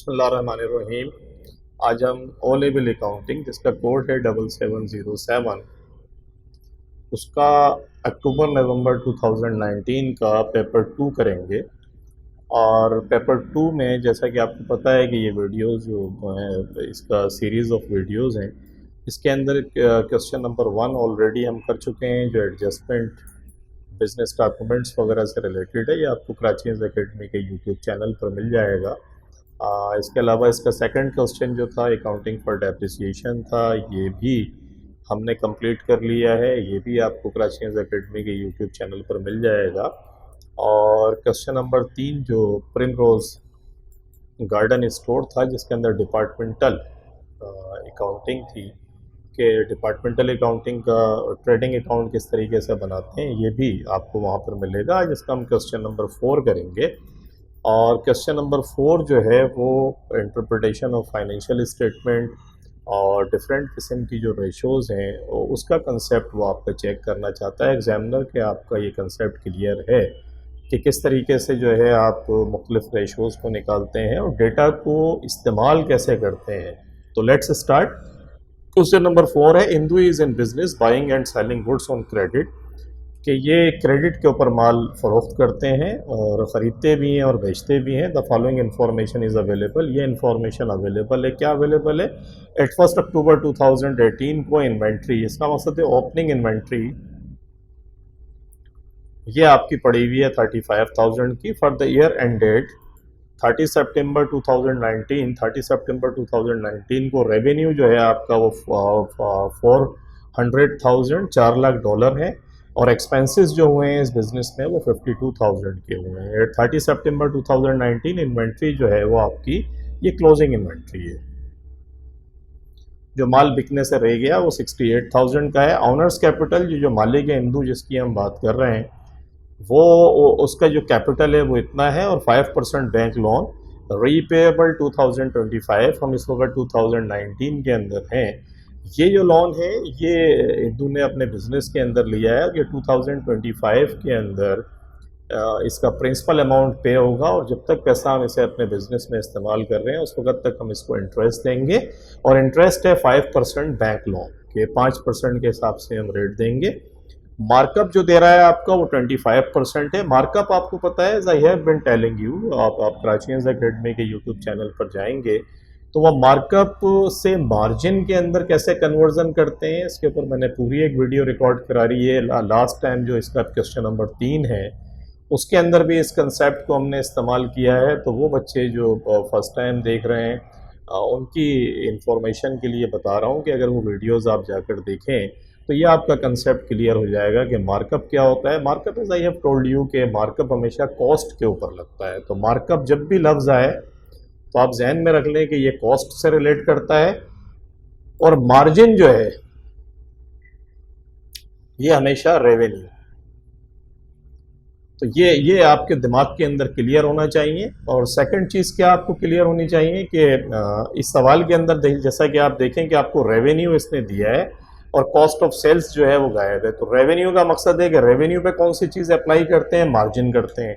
बिस्मिल्लाहिर्रहमानिर्रहीम। आज हम ओ लेवल अकाउंटिंग जिसका कोड है 7707 उसका अक्टूबर नवंबर 2019 का पेपर 2 करेंगे। और पेपर 2 में जैसा कि आपको पता है कि ये वीडियोस जो है इसका सीरीज़ ऑफ वीडियोस हैं। इसके अंदर क्वेश्चन नंबर 1 ऑलरेडी हम कर चुके हैं जो एडजस्टमेंट बिजनेस डॉक्यूमेंट्स वगैरह से रिलेटेड है। ये आपको कराचीज़ एकेडमी के यूट्यूब चैनल पर मिल जाएगा। इसके अलावा इसका सेकंड क्वेश्चन जो था अकाउंटिंग फॉर डेप्रिसिएशन था, ये भी हमने कंप्लीट कर लिया है। ये भी आपको कराचीज़ एकेडमी के यूट्यूब चैनल पर मिल जाएगा। और क्वेश्चन नंबर 3 जो प्रिमरोज़ गार्डन स्टोर था जिसके अंदर डिपार्टमेंटल अकाउंटिंग थी कि डिपार्टमेंटल अकाउंटिंग का ट्रेडिंग अकाउंट किस तरीके से बनाते हैं, ये भी आपको वहाँ पर मिलेगा। आज इसका हम क्वेश्चन नंबर 4 करेंगे। और क्वेश्चन नंबर 4 जो है वो इंटरप्रिटेशन ऑफ फाइनेंशियल स्टेटमेंट और डिफरेंट किस्म की जो रेशोज़ हैं उसका कंसेप्ट वो आपका चेक करना चाहता है एग्जामिनर कि आपका ये कंसेप्ट क्लियर है कि किस तरीके से जो है आप मुख्तलिफ रेशोज़ को निकालते हैं और डेटा को इस्तेमाल कैसे करते हैं। तो लेट्स स्टार्ट। क्वेश्चन नंबर 4 है, Hindu is in business buying and selling goods on credit, कि ये क्रेडिट के ऊपर माल फ़रोख्त करते हैं और ख़रीदते भी हैं और बेचते भी हैं। The following information is available, ये इन्फॉर्मेशन अवेलेबल है। क्या अवेलेबल है? एट 1 अक्टूबर 2018 को इन्वेंट्री, इसका मकसद है ओपनिंग इन्वेंट्री, ये आपकी पड़ी हुई है 35,000 की फॉर द ईयर एंडेड 30 सितंबर 2019। 30 सितंबर 2019 को रेवेन्यू जो है आपका वो 400,000 $4 लाख है और एक्सपेंसेस जो हुए हैं इस बिज़नेस में वो 52,000 के हुए हैं। 30 सितंबर 2019 इन्वेंट्री जो है वो आपकी ये क्लोजिंग इन्वेंट्री है। जो माल बिकने से रह गया वो 68,000 का है। ऑनर्स कैपिटल जो मालिक है हिंदू जिसकी हम बात कर रहे हैं वो उसका जो कैपिटल है वो इतना है और 5% बैंक लोन रीपेएबल 2025। हम इस वक्त 2019 के अंदर हैं। ये जो लोन है ये हिंदू ने अपने बिज़नेस के अंदर लिया है। ये 2025 के अंदर इसका प्रिंसिपल अमाउंट पे होगा और जब तक पैसा हम इसे अपने बिज़नेस में इस्तेमाल कर रहे हैं उस वक्त तक हम इसको इंटरेस्ट देंगे। और इंटरेस्ट है 5% बैंक लोन के, 5% के हिसाब से हम रेट देंगे। मार्कअप जो दे रहा है आपका वो 25% है। मार्कअप आपको पता है, I have been telling you, आप कराचीज़ एकेडमी के यूट्यूब चैनल पर जाएंगे तो वह मार्कअप से मार्जिन के अंदर कैसे कन्वर्जन करते हैं इसके ऊपर मैंने पूरी एक वीडियो रिकॉर्ड करा रही है। लास्ट टाइम जो इसका क्वेश्चन नंबर 3 है उसके अंदर भी इस कंसेप्ट को हमने इस्तेमाल किया है। तो वो बच्चे जो फर्स्ट टाइम देख रहे हैं उनकी इंफॉर्मेशन के लिए बता रहा हूँ कि अगर वो वीडियोज़ आप जाकर देखें तो ये आपका कंसेप्ट क्लियर हो जाएगा कि मार्कअप क्या होता है। Markup is I have told you कि मार्कअप हमेशा कॉस्ट के ऊपर लगता है। तो मार्कअप जब भी लफ्ज़ आए तो आप जहन में रख लें कि ये कॉस्ट से रिलेट करता है और मार्जिन जो है ये हमेशा रेवेन्यू। तो ये आपके दिमाग के अंदर क्लियर होना चाहिए। और सेकंड चीज़ क्या आपको क्लियर होनी चाहिए कि इस सवाल के अंदर जैसा कि आप देखें कि आपको रेवेन्यू इसने दिया है और कॉस्ट ऑफ सेल्स जो है वो गायब है। तो रेवेन्यू का मकसद है कि रेवेन्यू पे कौन सी चीज़ अप्लाई करते हैं, मार्जिन करते हैं।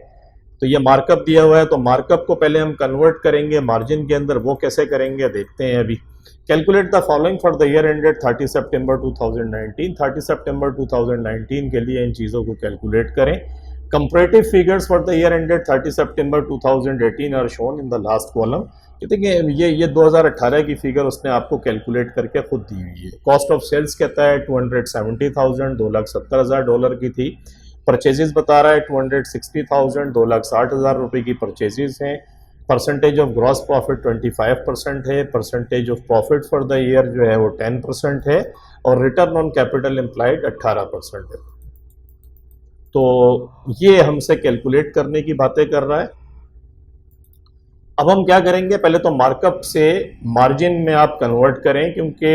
तो ये मार्कअप दिया हुआ है तो मार्कअप को पहले हम कन्वर्ट करेंगे मार्जिन के अंदर, वो कैसे करेंगे देखते हैं अभी। Calculate the following for the year ended 30 सितंबर 2019। 30 सितंबर 2019 के लिए इन चीज़ों को कैलकुलेट करें। Comparative figures for the year ended 30 September 2018 are shown in the last column. देखिए ये 2018 की फिगर उसने आपको कैलकुलेट करके खुद दी हुई है। कॉस्ट ऑफ सेल्स कहता है 270,000, $2,70,000 की थी। परचेजेस बता रहा है 260,000, $2,60,000 रुपये की परचेजेस हैं। परसेंटेज ऑफ ग्रॉस प्रॉफिट 25% है। Percentage of profit for the year जो है वो 10% है और रिटर्न ऑन कैपिटल एम्प्लॉयड 18% है। तो ये हमसे कैलकुलेट करने की बातें कर रहा है। अब हम क्या करेंगे, पहले तो मार्कअप से मार्जिन में आप कन्वर्ट करें क्योंकि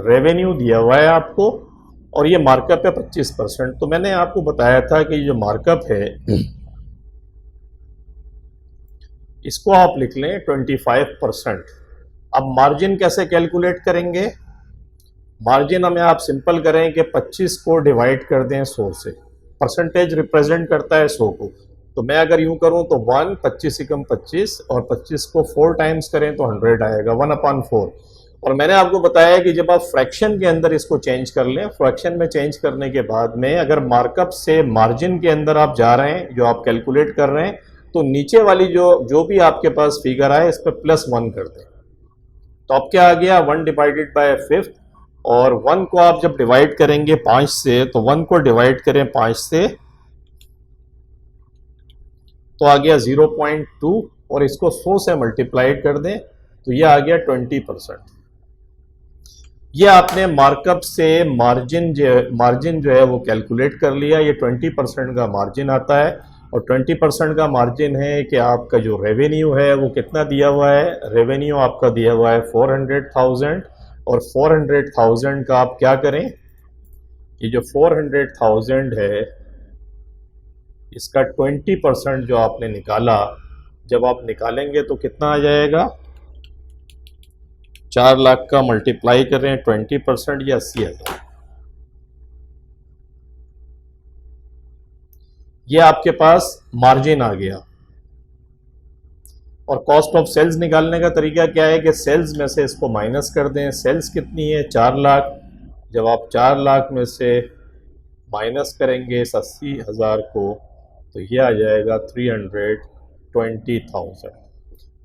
रेवेन्यू दिया हुआ है आपको और ये मार्कअप है 25%। तो मैंने आपको बताया था कि जो मार्कअप है इसको आप लिख लें 25%। अब मार्जिन कैसे कैलकुलेट करेंगे? मार्जिन हमें आप सिंपल करें कि 25 को डिवाइड कर दें 100 से। परसेंटेज रिप्रेजेंट करता है 100 को, तो तो मैं अगर यूं करूं तो 1, 25 से कम 25 और 25 को 4 टाइम्स करें तो 100 आएगा, 1/4। और मैंने आपको बताया कि जब आप फ्रैक्शन के अंदर इसको चेंज कर लें, फ्रैक्शन में चेंज करने के बाद में अगर मार्कअप से मार्जिन के अंदर आप जा रहे हैं, जो आप कैलकुलेट कर रहे हैं, तो नीचे वाली जो भी आपके पास फिगर आए इस पर +1 कर दें। तो अब क्या आ गया, 1 डिवाइडेड बाय 5, और 1 को आप जब डिवाइड करेंगे 5 से, तो 1 को डिवाइड करें 5 से तो आ गया 0.2, और इसको 100 से मल्टीप्लाइड कर दें तो ये आ गया 20%। ये आपने मार्कअप से मार्जिन जो है वो कैलकुलेट कर लिया। ये 20% का मार्जिन आता है, और 20% का मार्जिन है कि आपका जो रेवेन्यू है वो कितना दिया हुआ है। रेवेन्यू आपका दिया हुआ है 400,000, और 400,000 का आप क्या करें, ये जो 400,000 है इसका 20% जो आपने निकाला, जब आप निकालेंगे तो कितना आ जाएगा, 4 लाख का मल्टीप्लाई कर रहे हैं 20%, या 80,000। ये आपके पास मार्जिन आ गया। और कॉस्ट ऑफ सेल्स निकालने का तरीका क्या है कि सेल्स में से इसको माइनस कर दें। सेल्स कितनी है, 4 लाख। जब आप 4 लाख में से माइनस करेंगे इस 80,000 को, तो ये आ जाएगा 320,000।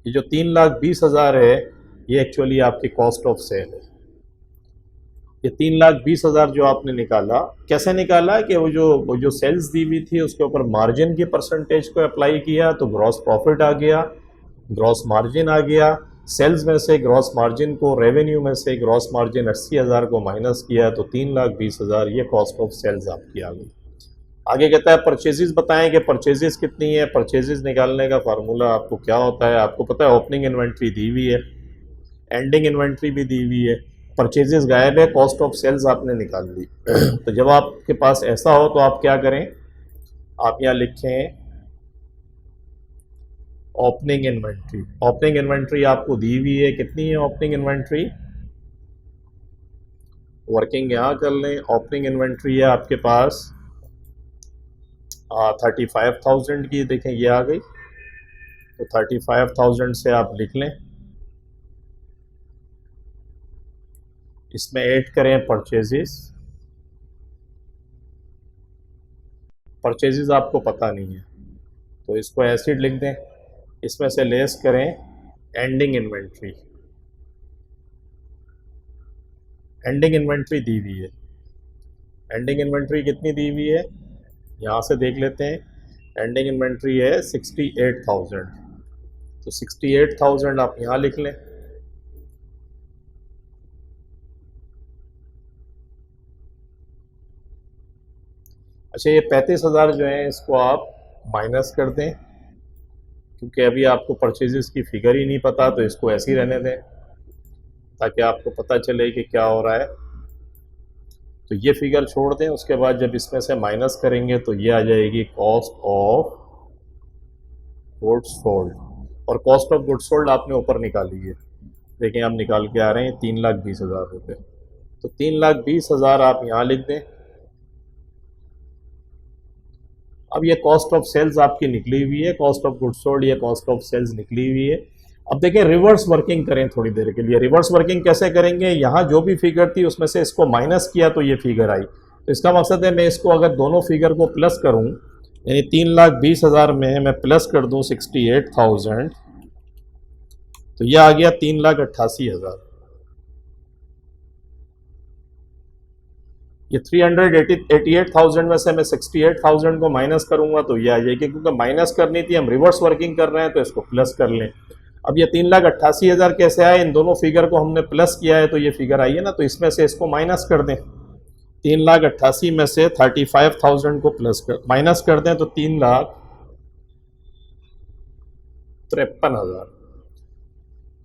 ये जो 3,20,000 है ये एक्चुअली आपकी कॉस्ट ऑफ सेल है। ये 3,20,000 जो आपने निकाला, कैसे निकाला कि वो जो सेल्स दी हुई थी उसके ऊपर मार्जिन की परसेंटेज को अप्लाई किया तो ग्रॉस प्रॉफिट आ गया, ग्रॉस मार्जिन आ गया। सेल्स में से ग्रॉस मार्जिन को, रेवेन्यू में से ग्रॉस मार्जिन 80,000 को माइनस किया तो 3,20,000 ये कॉस्ट ऑफ सेल्स आपकी आ गई। आगे कहता है परचेजेस बताएं कि परचेजेस कितनी है। परचेजेस निकालने का फार्मूला आपको क्या होता है, आपको पता है ओपनिंग इन्वेंट्री दी हुई है, एंडिंग इन्वेंट्री भी दी हुई है, परचेजेस गायब है, कॉस्ट ऑफ सेल्स आपने निकाल ली। तो जब आपके पास ऐसा हो तो आप क्या करें, आप यहाँ लिखें ओपनिंग इन्वेंट्री। ओपनिंग इन्वेंट्री आपको दी हुई है, कितनी है ओपनिंग इन्वेंट्री, वर्किंग यहाँ कर लें। ओपनिंग इन्वेंट्री है आपके पास 35,000 की, देखें ये आ गई। तो 35,000 से आप लिख लें, इसमें ऐड करें परचेजेस। परचेजेस आपको पता नहीं है तो इसको ऐसे लिख दें, इसमें से लेस करें एंडिंग इन्वेंट्री। एंडिंग इन्वेंट्री दी हुई है, एंडिंग इन्वेंट्री कितनी दी हुई है यहाँ से देख लेते हैं। एंडिंग इन्वेंट्री है 68,000, तो 68,000 आप यहाँ लिख लें। अच्छा, ये 35,000 जो है इसको आप माइनस कर दें, क्योंकि अभी आपको परचेजेस की फिगर ही नहीं पता, तो इसको ऐसे ही रहने दें ताकि आपको पता चले कि क्या हो रहा है। तो ये फिगर छोड़ दें, उसके बाद जब इसमें से माइनस करेंगे तो ये आ जाएगी कॉस्ट ऑफ गुड्स सोल्ड। और कॉस्ट ऑफ गुड्स सोल्ड आपने ऊपर निकाली है, देखें हम निकाल के आ रहे हैं 3,20,000 रुपये। तो 3,20,000 आप यहाँ लिख दें। अब ये कॉस्ट ऑफ सेल्स आपकी निकली हुई है, कॉस्ट ऑफ गुड्स सोल्ड, ये कॉस्ट ऑफ सेल्स निकली हुई है। अब देखें रिवर्स वर्किंग करें थोड़ी देर के लिए। रिवर्स वर्किंग कैसे करेंगे, यहाँ जो भी फिगर थी उसमें से इसको माइनस किया तो ये फिगर आई। तो इसका मकसद है मैं इसको अगर दोनों फिगर को प्लस करूँ, यानी 3,20,000 में मैं प्लस कर दूँ 68,000, तो यह आ गया 3,88,000। ये 388,000 में से मैं 68,000 को माइनस करूंगा तो ये आ जाएगी, क्योंकि माइनस करनी थी, हम रिवर्स वर्किंग कर रहे हैं तो इसको प्लस कर लें। अब ये 3,88,000 कैसे आए, इन दोनों फिगर को हमने प्लस किया है तो ये फिगर आई है ना, तो इसमें से इसको माइनस कर दें। 3,88,000 में से 35,000 को माइनस कर दें तो 3,53,000।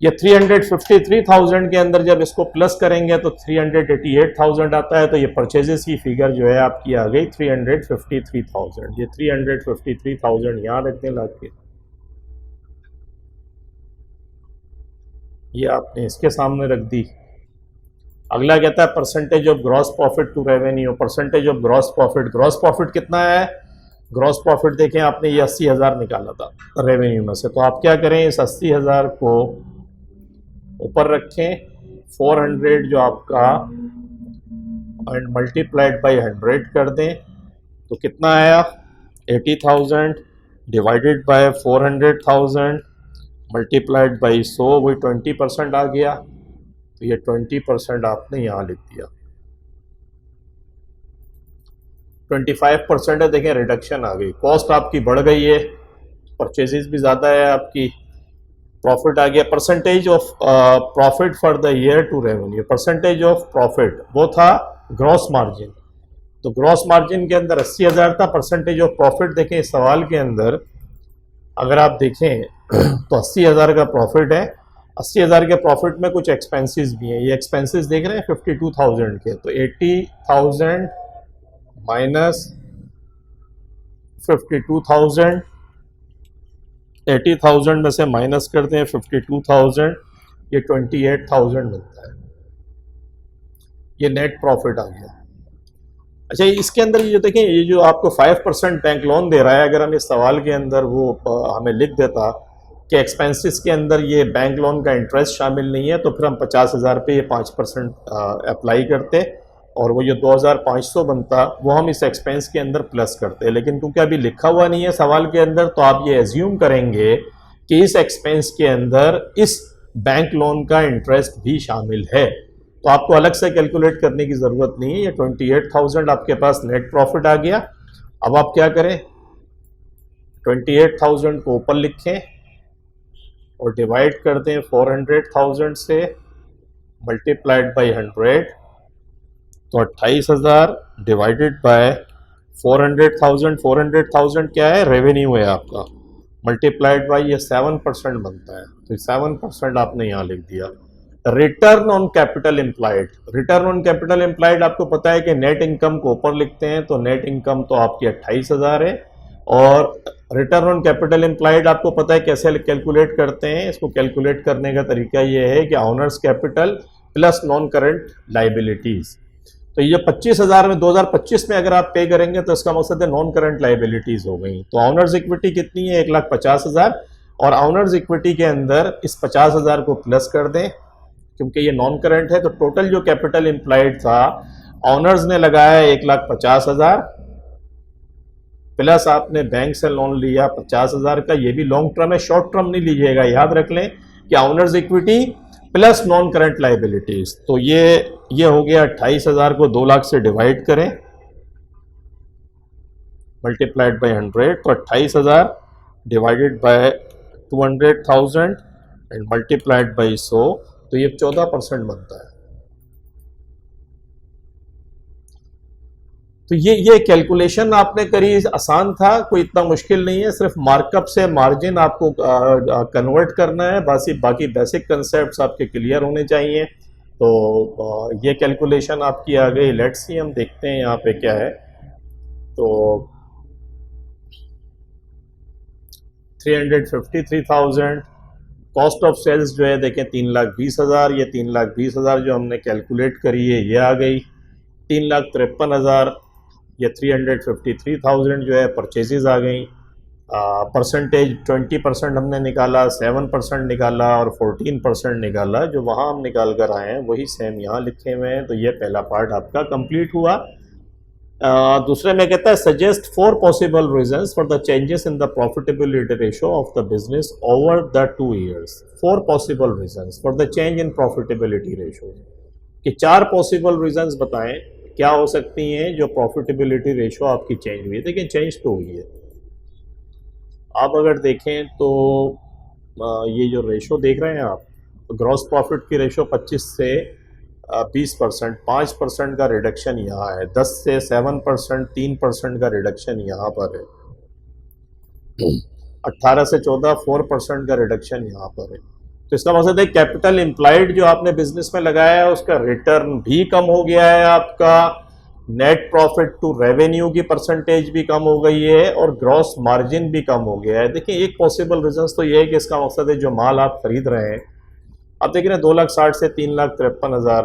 ये 353,000 के अंदर जब इसको प्लस करेंगे तो 388,000 आता है। तो ये परचेजेस की फिगर जो है आपकी आ गई 353,000। ये 353,000 यहाँ रख दें लाके, ये आपने इसके सामने रख दी। अगला कहता है percentage of gross profit to revenue. Percentage of gross profit, gross profit कितना है, ग्रॉस प्रॉफिट देखें आपने ये 80,000 निकाला था रेवेन्यू में से, तो आप क्या करें इस 80,000 को ऊपर रखें, 400 जो आपका एंड मल्टीप्लाइड बाई 100 कर दें, तो कितना आया 80,000 डिवाइडेड बाय 400,000 मल्टीप्लाइड बाई 100, वही 20% आ गया। तो ये 20% आपने यहाँ लिख दिया। 25% है, देखें रिडक्शन आ गई, कॉस्ट आपकी बढ़ गई है, परचेजेस भी ज़्यादा है आपकी, प्रॉफिट आ गया। Percentage of profit for the year to revenue, percentage of profit वो था ग्रॉस मार्जिन, तो ग्रॉस मार्जिन के अंदर 80,000 था। परसेंटेज ऑफ प्रॉफिट देखें इस सवाल के अंदर अगर आप देखें तो 80,000 का प्रॉफिट है, 80,000 के प्रॉफिट में कुछ एक्सपेंसेस भी हैं, ये एक्सपेंसेस देख रहे हैं 52,000 के, तो 80,000 माइनस 52,000, 80,000 में से माइनस करते हैं 52,000, ये 28,000 मिलता है, ये नेट प्रॉफिट आ गया। अच्छा इसके अंदर ये देखें, ये जो आपको 5% बैंक लोन दे रहा है, अगर हम इस सवाल के अंदर वो हमें लिख देता कि एक्सपेंसेस के अंदर ये बैंक लोन का इंटरेस्ट शामिल नहीं है, तो फिर हम 50,000 पे ये 5% अप्लाई करते और वो जो 2,500 बनता वो हम इस एक्सपेंस के अंदर प्लस करते। लेकिन क्योंकि अभी लिखा हुआ नहीं है सवाल के अंदर, तो आप ये एज्यूम करेंगे कि इस एक्सपेंस के अंदर इस बैंक लोन का इंटरेस्ट भी शामिल है, तो आपको अलग से कैलकुलेट करने की ज़रूरत नहीं है। ये 28,000 आपके पास नेट प्रॉफिट आ गया। अब आप क्या करें, 28,000 को ऊपर लिखें और डिवाइड कर दें 400,000 से, मल्टीप्लाइड बाई 100, तो 28,000 डिवाइडेड बाय 400,000, 400,000 क्या है रेवेन्यू है आपका, मल्टीप्लाइड बाई ये 7% बनता है, तो 7% आपने यहाँ लिख दिया। Return on capital employed, return on capital employed आपको पता है कि नेट इनकम को ऊपर लिखते हैं, तो नेट इनकम तो आपकी 28,000 है, और रिटर्न ऑन कैपिटल एम्प्लॉयड आपको पता है कैसे कैलकुलेट करते हैं। इसको कैलकुलेट करने का तरीका ये है कि honours capital plus non current liabilities, तो ये 25,000 में 2025 में अगर आप पे करेंगे तो इसका मकसद है नॉन करंट लाइबिलिटीज हो गई। तो ऑनर्स इक्विटी कितनी है 1,50,000, और ऑनर्स इक्विटी के अंदर इस 50,000 को प्लस कर दें क्योंकि ये नॉन करंट है, तो टोटल जो कैपिटल एम्प्लॉयड था ऑनर्स ने लगाया 1,50,000 प्लस आपने बैंक से लोन लिया 50,000 का, ये भी लॉन्ग टर्म है, शॉर्ट टर्म नहीं लीजिएगा। याद रख लें कि honours equity plus non current liabilities, तो ये हो गया 28,000 को 2 लाख से डिवाइड करें मल्टीप्लाइड बाय 100, तो 28,000 divided by 200,000 and multiplied by 100, तो ये 14% बनता है। तो ये कैलकुलेशन आपने करी, आसान था, कोई इतना मुश्किल नहीं है, सिर्फ मार्कअप से मार्जिन आपको कन्वर्ट करना है, बाकी बेसिक कंसेप्ट्स आपके क्लियर होने चाहिए। तो ये कैलकुलेशन आपकी आ गई। लेट्स सी, हम देखते हैं यहाँ पे क्या है। तो 353,000 कॉस्ट ऑफ सेल्स जो है देखें 3,20,000, ये 3,20,000 जो हमने कैलकुलेट करी है ये आ गई। 3,53,000, ये 353,000 जो है परचेजेज आ गई। परसेंटेज 20% हमने निकाला, 7% निकाला और 14% निकाला। जो वहाँ हम निकाल कर आए हैं वही सेम यहाँ लिखे हुए हैं। तो ये पहला पार्ट आपका कंप्लीट हुआ। दूसरे में कहता है suggest 4 possible reasons for the changes in the profitability ratio of the business over the 2 years। 4 possible reasons for the change in profitability ratio, कि 4 पॉसिबल रीजंस बताएं क्या हो सकती हैं जो प्रॉफिटेबिलिटी रेशियो आपकी चेंज हुई है। देखिए चेंज तो हुई है। आप अगर देखें तो ये जो रेशो देख रहे हैं आप, ग्रॉस प्रॉफिट की रेशो 25 से 20%, 5% का रिडक्शन यहाँ है। 10 से 7%, 3% का रिडक्शन यहाँ पर है। 18 से 14, 4% का रिडक्शन यहाँ पर है। तो इसका मकसद है कैपिटल एम्प्लॉयड जो आपने बिजनेस में लगाया है उसका रिटर्न भी कम हो गया है, आपका नेट प्रॉफिट टू रेवेन्यू की परसेंटेज भी कम हो गई है और ग्रॉस मार्जिन भी कम हो गया है। देखिए एक पॉसिबल रीजन तो ये है कि इसका मकसद है जो माल आप खरीद रहे हैं, आप देख रहे हैं 2,60,000 से 3,53,000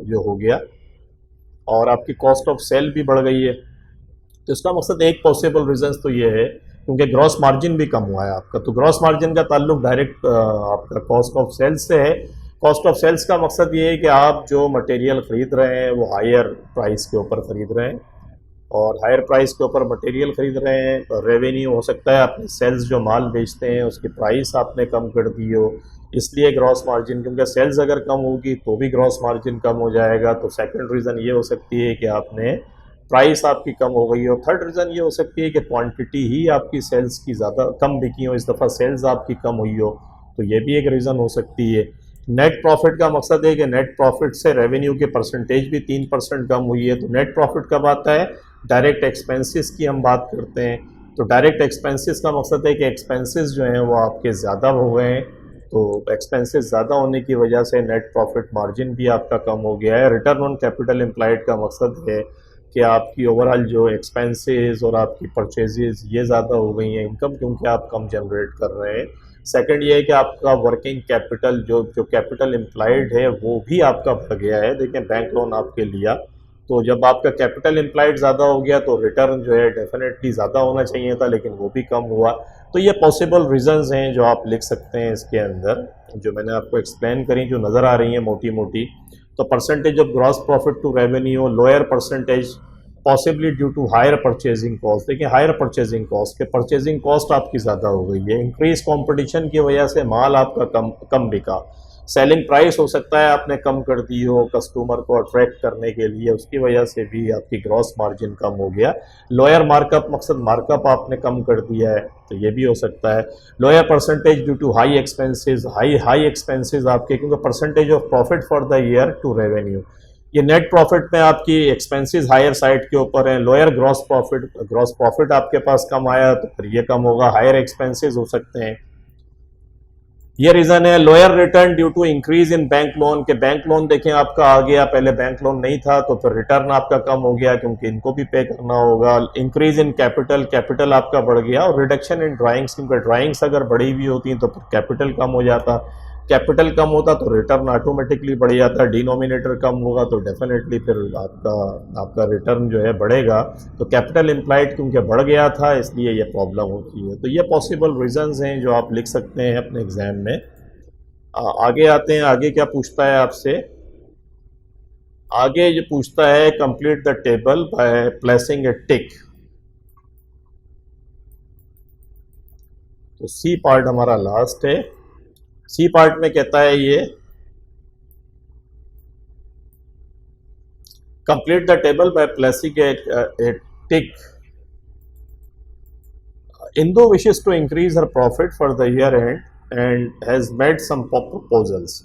जो हो गया, और आपकी कॉस्ट ऑफ सेल भी बढ़ गई है। तो इसका मकसद एक पॉसिबल रीजन तो ये है क्योंकि ग्रॉस मार्जिन भी कम हुआ है आपका। तो ग्रॉस मार्जिन का ताल्लुक डायरेक्ट आपका कॉस्ट ऑफ सेल्स से है। कॉस्ट ऑफ सेल्स का मकसद ये है कि आप जो मटेरियल ख़रीद रहे हैं वो हायर प्राइस के ऊपर ख़रीद रहे हैं, और हायर प्राइस के ऊपर मटेरियल ख़रीद रहे हैं। रेवेन्यू हो सकता है आपने सेल्स जो माल बेचते हैं उसकी प्राइस आपने कम कर दी हो, इसलिए ग्रॉस मार्जिन, क्योंकि सेल्स अगर कम होगी तो भी ग्रॉस मार्जिन कम हो जाएगा। तो सेकंड रीज़न ये हो सकती है कि आपने प्राइस आपकी कम हो गई हो। थर्ड रीज़न ये हो सकती है कि क्वांटिटी ही आपकी सेल्स की ज़्यादा कम बिकी हो, इस दफ़ा सेल्स आपकी कम हुई हो, तो ये भी एक रीज़न हो सकती है। नेट प्रॉफिट का मकसद है कि नेट प्रॉफिट से रेवेन्यू के परसेंटेज भी 3% कम हुई है। तो नेट प्रॉफिट कब आता है? डायरेक्ट एक्सपेंसेस की हम बात करते हैं। तो डायरेक्ट एक्सपेंसेस का मकसद है कि एक्सपेंसेस जो हैं वो आपके ज़्यादा हो गए हैं, तो एक्सपेंसेस ज़्यादा होने की वजह से नेट प्रॉफिट मार्जिन भी आपका कम हो गया है। रिटर्न ऑन कैपिटल एम्प्लॉयड का मकसद है कि आपकी ओवरऑल जो एक्सपेंसेस और आपकी परचेजेस ये ज़्यादा हो गई हैं इनकम, क्योंकि आप कम जनरेट कर रहे हैं। सेकंड ये है कि आपका वर्किंग कैपिटल जो कैपिटल एम्प्लॉयड है वो भी आपका बढ़ गया है। देखिए बैंक लोन आपके लिया, तो जब आपका कैपिटल एम्प्लॉयड ज़्यादा हो गया तो रिटर्न जो है डेफिनेटली ज़्यादा होना चाहिए था, लेकिन वो भी कम हुआ। तो ये पॉसिबल रीजंस हैं जो आप लिख सकते हैं इसके अंदर, जो मैंने आपको एक्सप्लेन करी, जो नज़र आ रही हैं मोटी मोटी। तो percentage of gross profit to revenue, lower percentage possibly due to higher purchasing cost. देखिए हायर परचेजिंग कॉस्ट के परचेजिंग कॉस्ट आपकी ज़्यादा हो गई है। इंक्रीज कंपटीशन की वजह से माल आपका कम बिका। सेलिंग प्राइस हो सकता है आपने कम कर दी हो कस्टमर को अट्रैक्ट करने के लिए, उसकी वजह से भी आपकी ग्रॉस मार्जिन कम हो गया। लोअर मार्कअप, मकसद मार्कअप आपने कम कर दिया है, तो ये भी हो सकता है। Lower percentage due to high expenses, high expenses आपके, क्योंकि percentage of profit for the year to revenue, ये नेट प्रॉफिट में आपकी एक्सपेंसेस हायर साइड के ऊपर है। लोअर ग्रॉस प्रॉफिट आपके पास कम आया तो फिर ये कम होगा, हायर एक्सपेंसेस हो सकते हैं। ये रीजन है। Lower return due to increase in bank loan, के बैंक लोन देखें आपका आ गया, पहले बैंक लोन नहीं था तो फिर रिटर्न आपका कम हो गया क्योंकि इनको भी पे करना होगा। इंक्रीज इन कैपिटल, कैपिटल आपका बढ़ गया। और रिडक्शन इन ड्राइंग्स, क्योंकि ड्राइंग्स अगर बढ़ी हुई होती तो फिर कैपिटल कम हो जाता, कैपिटल कम होता तो रिटर्न ऑटोमेटिकली बढ़ जाता। डिनोमिनेटर कम होगा तो डेफिनेटली फिर आपका रिटर्न जो है बढ़ेगा। तो कैपिटल एम्प्लॉयड क्योंकि बढ़ गया था इसलिए ये प्रॉब्लम होती है। तो ये पॉसिबल रीजंस हैं जो आप लिख सकते हैं अपने एग्जाम में। आगे आते हैं, आगे क्या पूछता है आपसे? आगे ये पूछता है complete the table by placing a tick. तो सी पार्ट हमारा लास्ट है। सी पार्ट में कहता है ये complete the table by placing a tick. Indu wishes to increase her profit for the year and has made some proposals.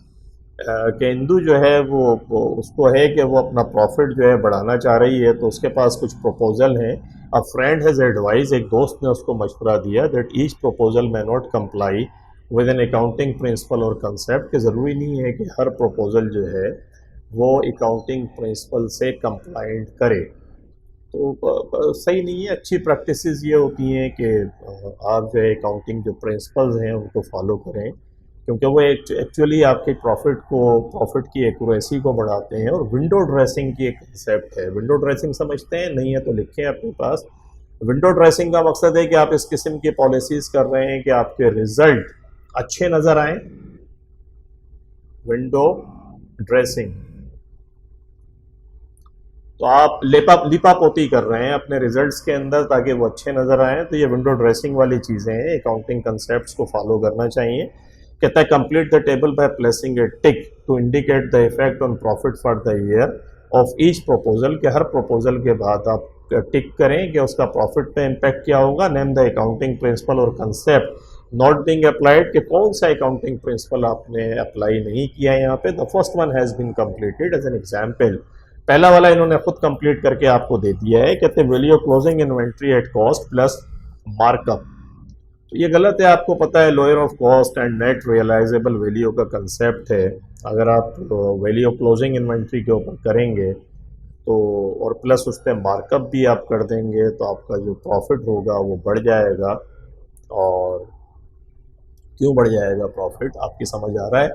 कि इंदू जो है वो उसको है कि वो अपना प्रॉफिट जो है बढ़ाना चाह रही है, तो उसके पास कुछ प्रपोजल हैं। अ फ्रेंड हैज़ एडवाइज, एक दोस्त ने उसको मशवरा दिया, that each proposal may not comply with an accounting principle और कंसेप्ट। कि ज़रूरी नहीं है कि हर प्रपोजल जो है वो अकाउंटिंग प्रिंसिपल से कंप्लाइंट करे। तो सही नहीं है। अच्छी प्रैक्टिसेस ये होती हैं कि आप जो है अकाउंटिंग जो प्रिंसिपल्स हैं उनको फॉलो करें, क्योंकि वो एक्चुअली आपके प्रॉफिट की एक्यूरेसी को बढ़ाते हैं। और विंडो ड्रेसिंग की एक कंसेप्ट है। विंडो ड्रेसिंग समझते हैं? नहीं है तो लिखें अपने पास। विंडो ड्रेसिंग का मकसद है कि आप इस किस्म की पॉलिसीज कर रहे हैं कि आपके रिजल्ट अच्छे नज़र आए। विंडो ड्रेसिंग, तो आप लिपा पोती कर रहे हैं अपने रिजल्ट्स के अंदर ताकि वो अच्छे नज़र आएँ। तो ये विंडो ड्रेसिंग वाली चीज़ें हैं, अकाउंटिंग कंसेप्ट्स को फॉलो करना चाहिए। कहता है complete the table by placing a tick two indicate the effect on profit for the year of each proposal. के हर प्रपोजल के बाद आप टिक करें कि उसका प्रॉफिट पे इम्पैक्ट क्या होगा। नेम द अकाउंटिंग प्रिंसिपल और कंसेप्ट नॉट बीइंग अप्लाइड, कि कौन सा अकाउंटिंग प्रिंसिपल आपने अप्लाई नहीं किया है यहाँ पे। The first one has been completed as an example. पहला वाला इन्होंने खुद कंप्लीट करके आपको दे दिया है। कहते हैं value closing inventory at cost plus markup. तो ये गलत है, आपको पता है lower of cost and net realisable value का कंसेप्ट है। अगर आप वैल्यू ऑफ क्लोजिंग इन्वेंट्री के ऊपर करेंगे तो और प्लस उस पर मार्कअप भी आप कर देंगे तो आपका जो प्रॉफिट होगा वो बढ़ जाएगा। और क्यों बढ़ जाएगा प्रॉफिट, आपकी समझ आ रहा है?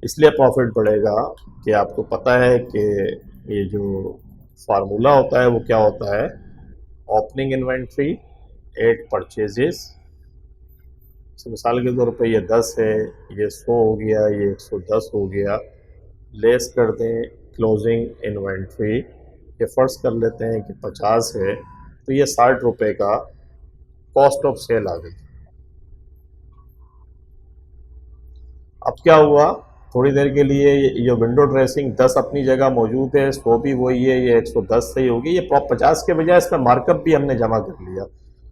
इसलिए प्रॉफिट बढ़ेगा कि आपको पता है कि ये जो फार्मूला होता है वो क्या होता है, ओपनिंग इन्वेंट्री 8 परचेजेस, मिसाल के तौर पे ये 10 है, ये 100 हो गया, ये 110 हो गया, लेस कर दें क्लोजिंग इन्वेंट्री, ये फ़र्ज़ कर लेते हैं कि 50 है, तो ये 60 रुपये का कॉस्ट ऑफ सेल आ गई। अब क्या हुआ, थोड़ी देर के लिए ये विंडो ड्रेसिंग 10 अपनी जगह मौजूद है, 100 भी वही है, ये 110 सही होगी, ये 50 के बजाय इसमें मार्कअप भी हमने जमा कर लिया।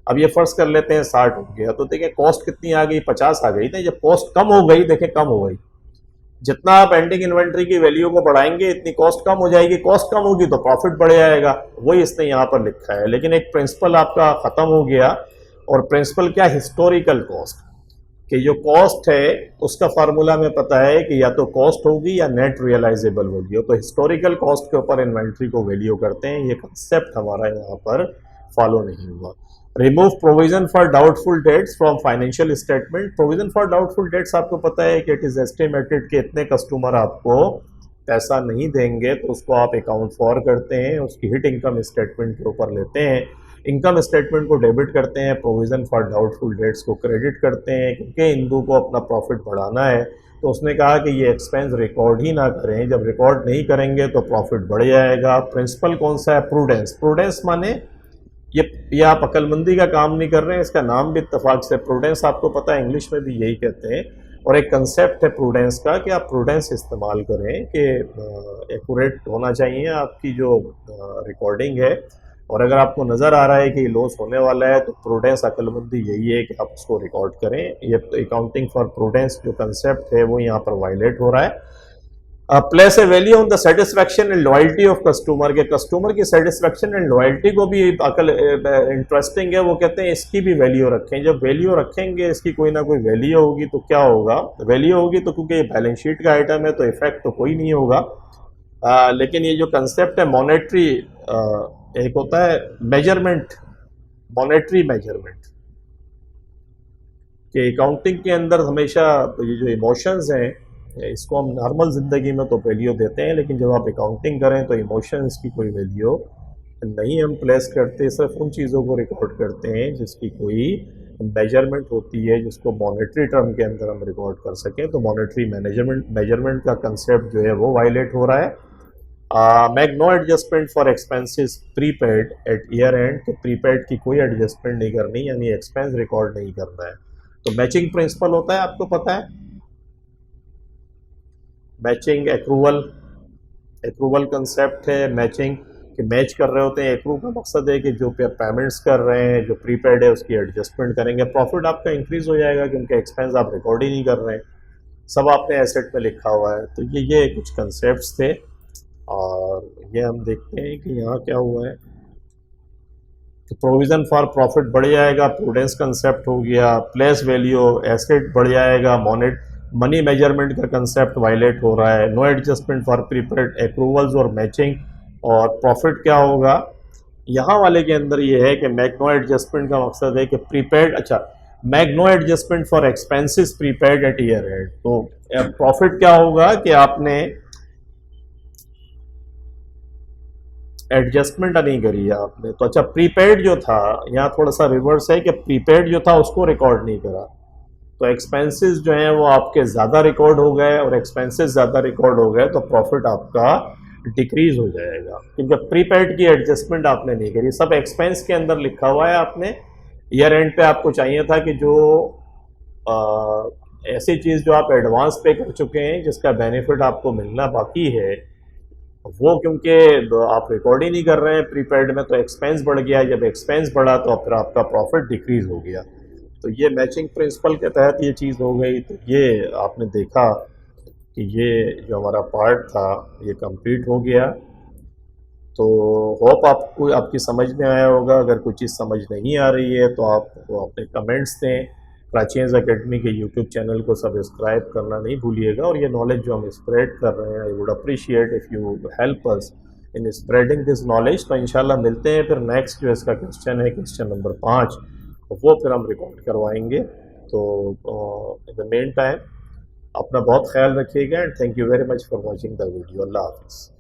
अब ये फर्ज कर लेते हैं 60 हो गया, तो देखिए कॉस्ट कितनी आ गई, 50 आ गई ना। जब कॉस्ट कम हो गई, देखें कम हो गई, जितना आप एंडिंग इन्वेंट्री की वैल्यू को बढ़ाएंगे इतनी कॉस्ट कम हो जाएगी, कॉस्ट कम होगी तो प्रॉफिट बढ़ जाएगा, वही इसने यहाँ पर लिखा है। लेकिन एक प्रिंसिपल आपका खत्म हो गया, और प्रिंसिपल क्या, हिस्टोरिकल कॉस्ट, कि जो कॉस्ट है उसका फार्मूला में पता है कि या तो कॉस्ट होगी या नेट रियलाइजेबल वैल्यू, तो हिस्टोरिकल कॉस्ट के ऊपर इन्वेंट्री को वैल्यू करते हैं। ये कंसेप्ट हमारा यहाँ पर फॉलो नहीं हुआ। Remove provision for doubtful debts from financial statement. Provision for doubtful debts आपको पता है कि इट इज एस्टिमेटेड कि इतने कस्टमर आपको पैसा नहीं देंगे, तो उसको आप अकाउंट फॉर करते हैं, उसकी हिट इनकम स्टेटमेंट के ऊपर लेते हैं, इनकम स्टेटमेंट को डेबिट करते हैं, प्रोविजन फॉर डाउटफुल डेट्स को क्रेडिट करते हैं, क्योंकि इंदू को अपना प्रॉफिट बढ़ाना है। तो उसने कहा कि ये एक्सपेंस रिकॉर्ड ही ना करें, जब रिकॉर्ड नहीं करेंगे तो प्रॉफिट बढ़ जाएगा। प्रिंसिपल कौन सा है, प्रूडेंस। प्रूडेंस माने ये आप अक्लमंदी का काम नहीं कर रहे हैं, इसका नाम भी इत्तेफाक से प्रूडेंस, आपको पता है इंग्लिश में भी यही कहते हैं। और एक कंसेप्ट है प्रूडेंस का कि आप प्रूडेंस इस्तेमाल करें, कि एक्यूरेट होना चाहिए आपकी जो रिकॉर्डिंग है, और अगर आपको नज़र आ रहा है कि लॉस होने वाला है तो प्रूडेंस अक्लमंदी यही है कि आप उसको रिकॉर्ड करें। ये अकाउंटिंग फॉर प्रूडेंस जो कंसेप्ट है वो यहाँ पर वायलेट हो रहा है। Place a value on the satisfaction and loyalty of customer, के कस्टमर की सेटिस्फैक्शन एंड लॉयल्टी को भी अकल इंटरेस्टिंग है, वो कहते हैं इसकी भी वैल्यू रखें। जब वैल्यू रखेंगे, इसकी कोई ना कोई वैल्यू होगी तो क्या होगा, वैल्यू होगी तो क्योंकि ये बैलेंस शीट का आइटम है तो इफेक्ट तो कोई नहीं होगा। लेकिन ये जो कंसेप्ट है मॉनेटरी, एक होता है मेजरमेंट, मॉनेटरी मेजरमेंट, कि अकाउंटिंग के अंदर हमेशा ये जो इमोशंस हैं, इसको हम नॉर्मल ज़िंदगी में तो वैल्यू देते हैं, लेकिन जब आप अकाउंटिंग करें तो इमोशंस की कोई वैल्यू नहीं हम प्लेस करते, सिर्फ उन चीज़ों को रिकॉर्ड करते हैं जिसकी कोई मेजरमेंट होती है, जिसको मॉनेटरी टर्म के अंदर हम रिकॉर्ड कर सकें। तो मॉनेटरी मेजरमेंट का कंसेप्ट जो है वो वायलेट हो रहा है। Make no adjustment for expenses prepaid at year end, तो प्रीपेड की कोई एडजस्टमेंट नहीं करनी, यानी एक्सपेंस रिकॉर्ड नहीं करना है। तो मैचिंग प्रिंसिपल होता है, आपको पता है, मैचिंग एक्रूवल, एक्रूवल कंसेप्ट है मैचिंग, कि मैच कर रहे होते हैं। एक्रू का मकसद है कि जो पेमेंट्स कर रहे हैं, जो प्रीपेड है उसकी एडजस्टमेंट करेंगे, प्रॉफिट आपका इंक्रीज हो जाएगा क्योंकि एक्सपेंस आप रिकॉर्ड ही नहीं कर रहे हैं, सब आपने एसेट में लिखा हुआ है। तो ये कुछ कंसेप्ट्स थे, और ये हम देखते हैं कि यहाँ क्या हुआ है। तो प्रोविज़न फॉर प्रॉफिट बढ़ जाएगा, प्रूडेंस कंसेप्ट हो गया, प्लेस वैल्यू एसेट बढ़ जाएगा, मनी मेजरमेंट का कंसेप्ट वायलेट हो रहा है, नो एडजस्टमेंट फॉर प्रीपेड एक्रूवल्स और मैचिंग, और प्रॉफिट क्या होगा यहाँ वाले के अंदर ये है कि मेक नो एडजस्टमेंट का मकसद है कि प्रीपेड, अच्छा, make no adjustment for expenses prepaid at year end. तो प्रॉफिट क्या होगा कि आपने एडजस्टमेंट नहीं करी है आपने, तो अच्छा प्रीपेड जो था, यहाँ थोड़ा सा रिवर्स है कि प्रीपेड जो था उसको रिकॉर्ड नहीं करा, तो एक्सपेंसेस जो हैं वो आपके ज़्यादा रिकॉर्ड हो गए, और एक्सपेंसेस ज़्यादा रिकॉर्ड हो गए तो प्रॉफिट आपका डिक्रीज हो जाएगा, क्योंकि प्रीपेड की एडजस्टमेंट आपने नहीं करी, सब एक्सपेंस के अंदर लिखा हुआ है। आपने ईयर एंड पे आपको चाहिए था कि जो ऐसी चीज़ जो आप एडवांस पे कर चुके हैं जिसका बेनिफिट आपको मिलना बाकी है, वो क्योंकि आप रिकॉर्ड ही नहीं कर रहे हैं प्रीपेड में, तो एक्सपेंस बढ़ गया, जब एक्सपेंस बढ़ा तो फिर आपका प्रॉफिट डिक्रीज हो गया। तो ये मैचिंग प्रिंसिपल के तहत ये चीज़ हो गई। तो ये आपने देखा कि ये जो हमारा पार्ट था ये कंप्लीट हो गया। तो होप आपको आपकी समझ में आया होगा। अगर कोई चीज़ समझ नहीं आ रही है तो आप अपने कमेंट्स दें। प्राचीन्स एकेडमी के यूट्यूब चैनल को सब्सक्राइब करना नहीं भूलिएगा, और ये नॉलेज जो हम स्प्रेड कर रहे हैं, I would appreciate if you help us in spreading this knowledge. तो इंशाल्लाह मिलते हैं फिर नेक्स्ट जो इसका क्वेश्चन है, क्वेश्चन नंबर 5, वो फिर हम रिकॉर्ड करवाएंगे। तो इन द मेन टाइम अपना बहुत ख्याल रखिएगा, and thank you very much for watching the video. अल्लाह हाफ़िज़।